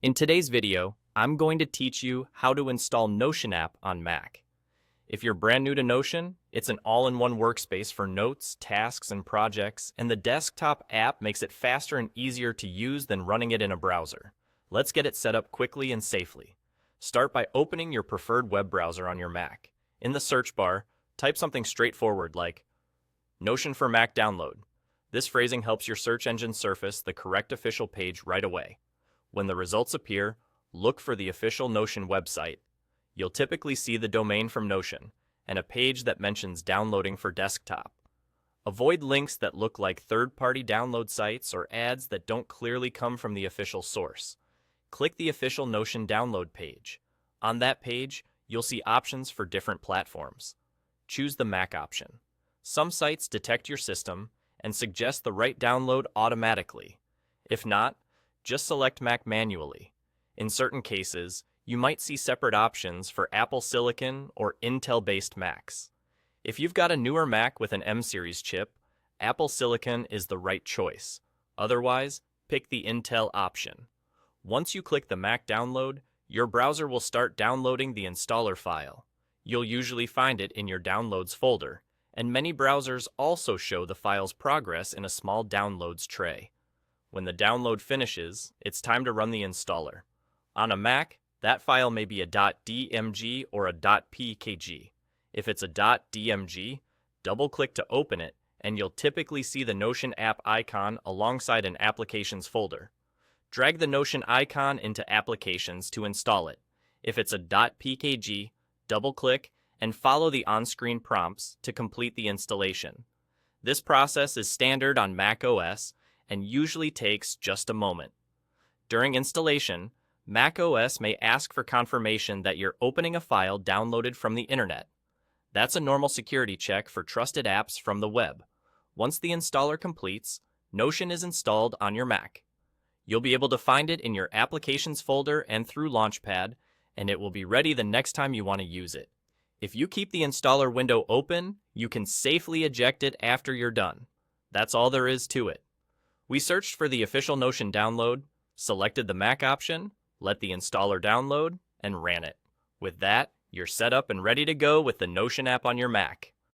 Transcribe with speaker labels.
Speaker 1: In today's video, I'm going to teach you how to install Notion app on Mac. If you're brand new to Notion, it's an all-in-one workspace for notes, tasks, and projects, and the desktop app makes it faster and easier to use than running it in a browser. Let's get it set up quickly and safely. Start by opening your preferred web browser on your Mac. In the search bar, type something straightforward like Notion for Mac download. This phrasing helps your search engine surface the correct official page right away. When the results appear, look for the official Notion website. You'll typically see the domain from Notion and a page that mentions downloading for desktop. Avoid links that look like third-party download sites or ads that don't clearly come from the official source. Click the official Notion download page. On that page, you'll see options for different platforms. Choose the Mac option. Some sites detect your system and suggest the right download automatically. If not, just select Mac manually. In certain cases, you might see separate options for Apple Silicon or Intel-based Macs. If you've got a newer Mac with an M-series chip, Apple Silicon is the right choice. Otherwise, pick the Intel option. Once you click the Mac download, your browser will start downloading the installer file. You'll usually find it in your Downloads folder, and many browsers also show the file's progress in a small downloads tray. When the download finishes, it's time to run the installer. On a Mac, that file may be a .dmg or a .pkg. If it's a .dmg, double-click to open it, and you'll typically see the Notion app icon alongside an Applications folder. Drag the Notion icon into Applications to install it. If it's a .pkg, double-click and follow the on-screen prompts to complete the installation. This process is standard on Mac OS and usually takes just a moment. During installation, Mac OS may ask for confirmation that you're opening a file downloaded from the internet. That's a normal security check for trusted apps from the web. Once the installer completes, Notion is installed on your Mac. You'll be able to find it in your Applications folder and through Launchpad, and it will be ready the next time you want to use it. If you keep the installer window open, you can safely eject it after you're done. That's all there is to it. We searched for the official Notion download, selected the Mac option, let the installer download, and ran it. With that, you're set up and ready to go with the Notion app on your Mac.